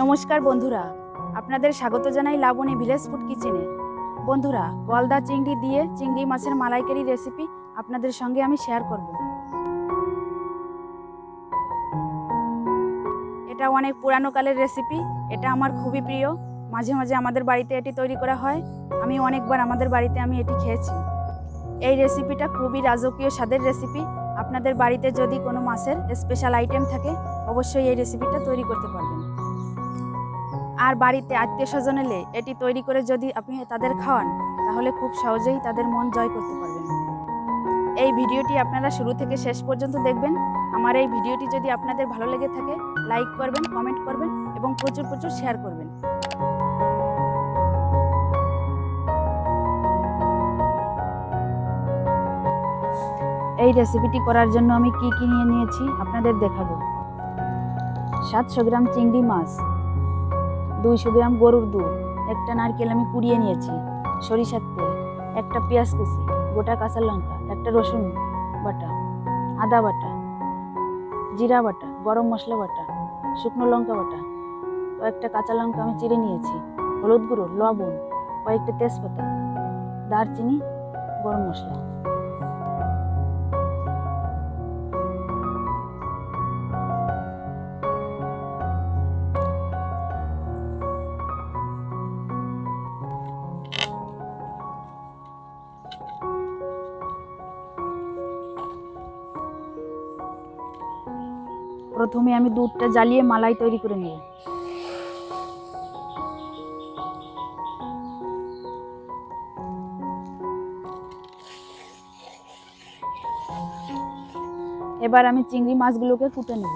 নমস্কার বন্ধুরা, আপনাদের স্বাগত জানাই লাবণী ভিলেজ ফুড কিচেনে। বন্ধুরা, গলদা চিংড়ি দিয়ে চিংড়ি মাছের মালাইকারি রেসিপি আপনাদের সঙ্গে আমি শেয়ার করব। এটা অনেক পুরানো কালের রেসিপি। এটা আমার খুবই প্রিয়। মাঝে মাঝে আমাদের বাড়িতে এটি তৈরি করা হয়। আমি অনেকবার আমাদের বাড়িতে আমি এটি খেয়েছি। এই রেসিপিটা খুবই রাজকীয় স্বাদের রেসিপি। আপনাদের বাড়িতে যদি কোনো মাছের স্পেশাল আইটেম থাকে, অবশ্যই এই রেসিপিটা তৈরি করতে পারবেন। আর বাড়িতে আত্মীয় স্বজন এলে এটি তৈরি করে যদি আপনি তাদের খাওয়ান, তাহলে খুব সহজেই তাদের মন জয় করতে পারবেন। এই ভিডিওটি আপনারা শুরু থেকে শেষ পর্যন্ত দেখবেন। আমার এই ভিডিওটি যদি আপনাদের ভালো লেগে থাকে, লাইক করবেন, কমেন্ট করবেন এবং প্রচুর প্রচুর শেয়ার করবেন। এই রেসিপিটি করার জন্য আমি কি কি নিয়ে নিয়েছি আপনাদের দেখাবো। 700 গ্রাম চিংড়ি মাছ, 200 গ্রাম গরুর দুধ, একটা নারকেল আমি কুড়িয়ে নিয়েছি, সরিষার তেল, একটা পেঁয়াজ কুচি, গোটা কাঁচা লঙ্কা, একটা রসুন বাটা, আদা বাটা, জিরা বাটা, গরম মশলা বাটা, শুকনো লঙ্কা বাটা, কয়েকটা কাঁচা লঙ্কা আমি চিড়ে নিয়েছি, হলুদ গুঁড়ো, লবণ, কয়েকটা তেজপাতা, দারচিনি, গরম মশলা। প্রথমে আমি দুধটা জ্বালিয়ে মালাই তৈরি করে নেব। এবার আমি চিংড়ি মাছগুলোকে কুটে নেব।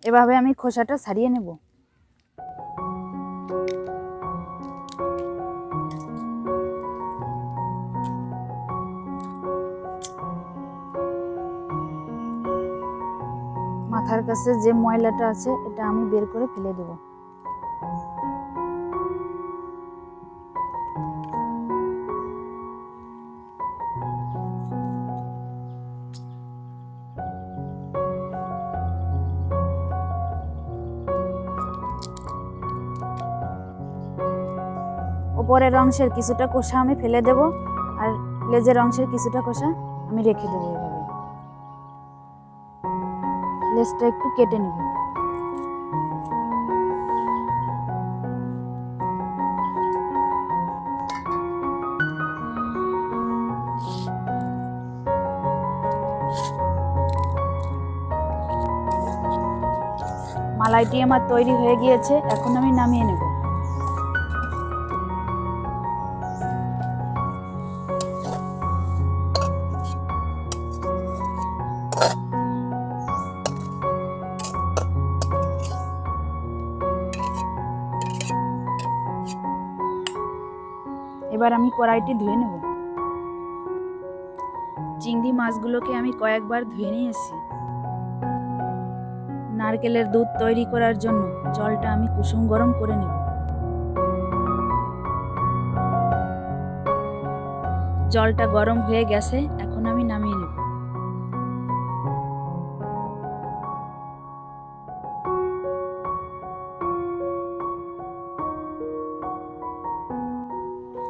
এভাবে আমি খোসাটা ছাড়িয়ে নেব। মাথার কাছে যে ময়লাটা আছে এটা আমি বের করে ফেলে দেব। উপরের অংশের কিছুটা খোসা আমি ফেলে দেব, আর লেজের অংশের কিছুটা খোসা আমি রেখে দেবো। এভাবে লেজটা একটু কেটে নেব। মালাইটি আমার তৈরি হয়ে গিয়েছে, এখন আমি নামিয়ে নেব। এবার আমি কড়াইটি ধুয়ে নেব। চিংড়ি মাছগুলোকে আমি কয়েকবার ধুয়ে নিয়েছি। নারকেলের দুধ তৈরি করার জন্য জলটা আমি কুসুম গরম করে নেব। জলটা গরম হয়ে গেছে, এখন আমি নামিয়ে নেব।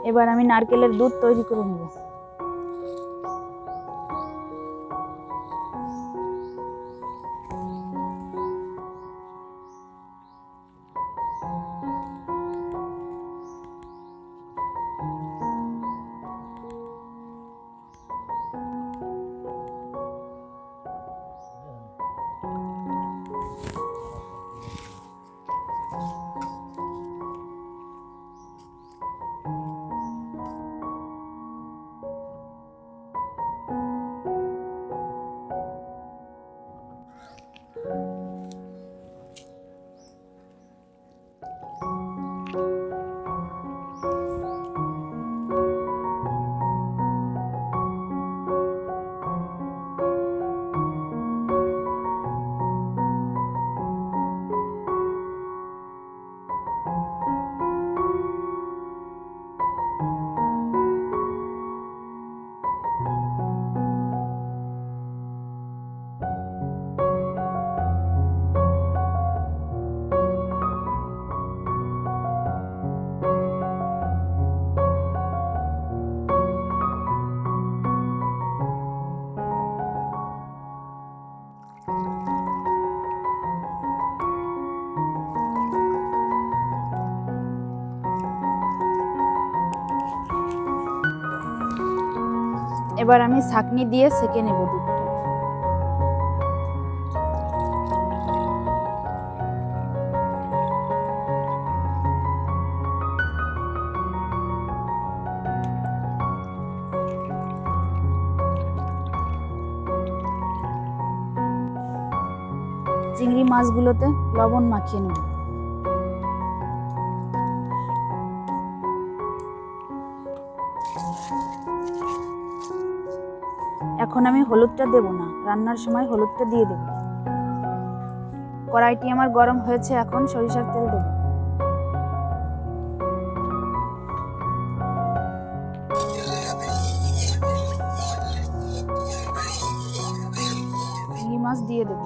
এবার আমি নারকেলের দুধ তৈরি করে নেব। এবার আমি ছাঁকনি দিয়ে সেঁকে নেব দুধটা। চিংড়ি মাছগুলোতে লবণ মাখিয়ে নেব। এখন আমি হলুদটা দেব না, রান্নার সময় হলুদটা দিয়ে দেব। কড়াইটি আমার গরম হয়েছে, এখন সরিষার তেল দেব। চিংড়ি মাছ দিয়ে দেব।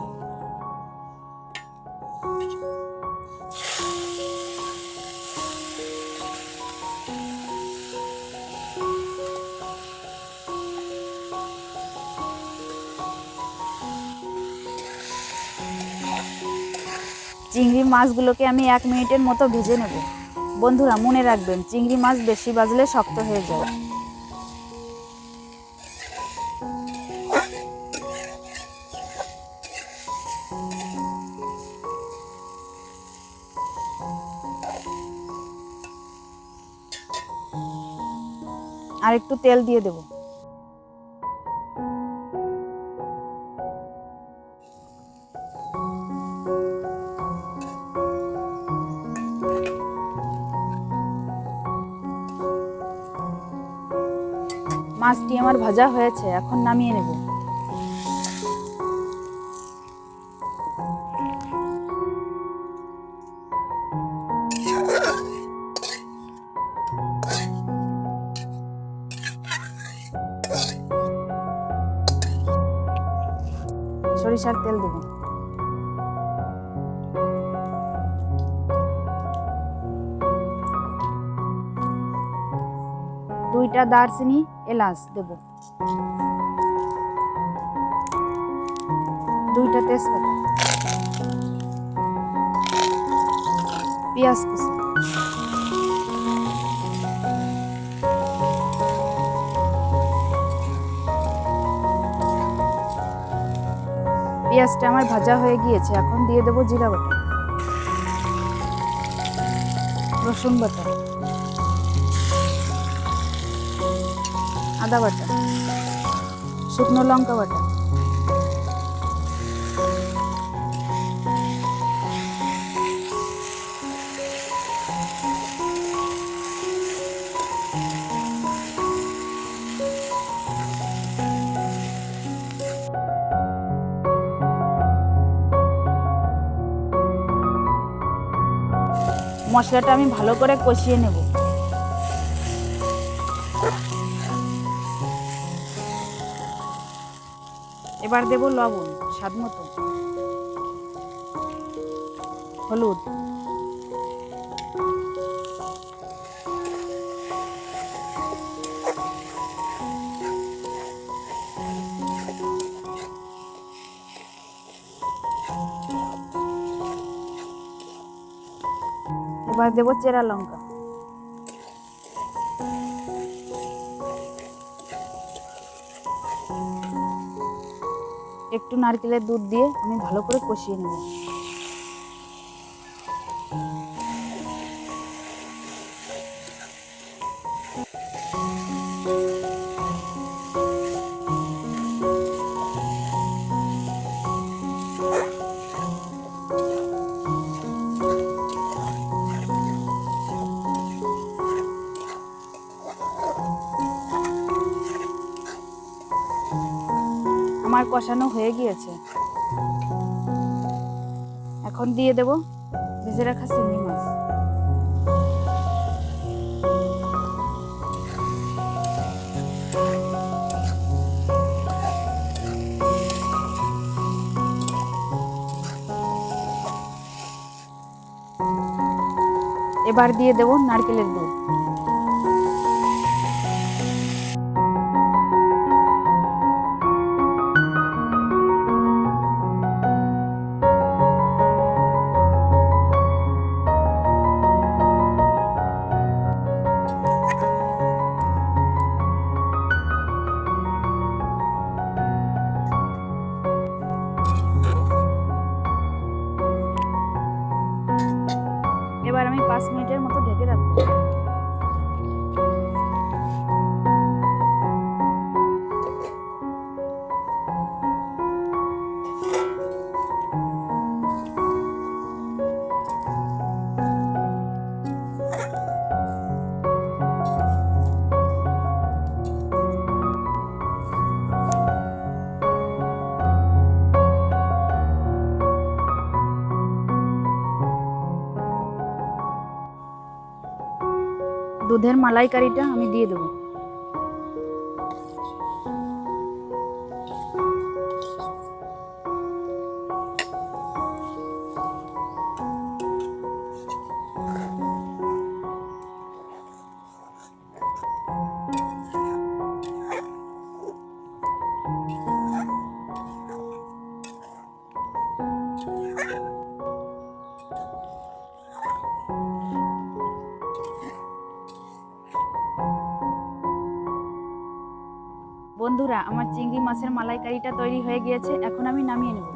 চিংড়ি মাছগুলোকে আমি 1 মিনিটের মতো ভেজে নেব। বন্ধুরা মনে রাখবেন, চিংড়ি মাছ বেশি ভাজলে শক্ত হয়ে যায়। আর একটু তেল দিয়ে দেব। মাছটি আমার ভাজা হয়েছে, এখন নামিয়ে নেব। সরিষার তেল দেব। দুইটা দারচিনি এলাচ দেব। দুইটা তেজপাতা, পেঁয়াজ কুচি, পেঁয়াজটা আমার ভাজা হয়ে গিয়েছে, এখন দিয়ে দেব জিরা বাটা, রসুন বাটা, আদা বাটা, শুকনো লঙ্কা বাটা, মশলাটা আমি ভালো করে কষিয়ে নেব। এবার দেব লবণ স্বাদ মতো, হলুদ, এবার দেব চেরা লঙ্কা, একটু নারকেলের দুধ দিয়ে আমি ভালো করে কষিয়ে নেব। আমার কষানো হয়ে গিয়েছে, এখন দিয়ে দেব ভেজে রাখা চিংড়ি মাছ। এবার দিয়ে দেব নারকেলের দুধ। দুধের মালাইকারিটা আমি দিয়ে দেবো। বন্ধুরা, আমার চিংড়ি মাছের মালাইকারিটা তৈরি হয়ে গিয়েছে, এখন আমি নামিয়ে নেব।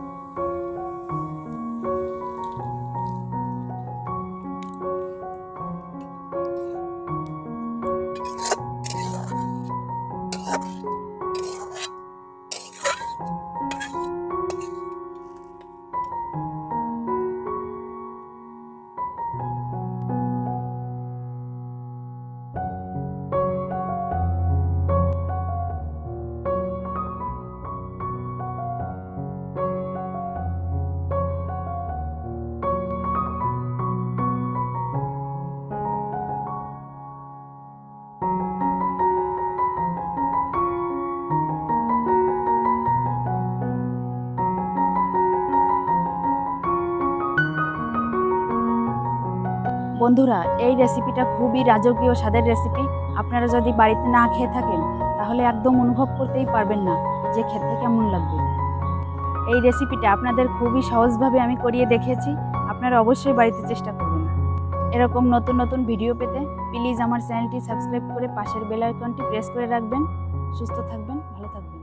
বন্ধুরা, এই রেসিপিটা খুবই রাজকীয় স্বাদের রেসিপি। আপনারা যদি বাড়িতে না খেয়ে থাকেন তাহলে একদম অনুভব করতেই পারবেন না যে খেতে কেমন লাগবে। এই রেসিপিটা আপনাদের খুবই সহজভাবে আমি করিয়ে দেখিয়েছি, আপনারা অবশ্যই বাড়িতে চেষ্টা করবেন। এরকম নতুন নতুন ভিডিও পেতে প্লিজ আমার চ্যানেলটি সাবস্ক্রাইব করে পাশের বেল আইকনটি প্রেস করে রাখবেন। সুস্থ থাকবেন, ভালো থাকবেন।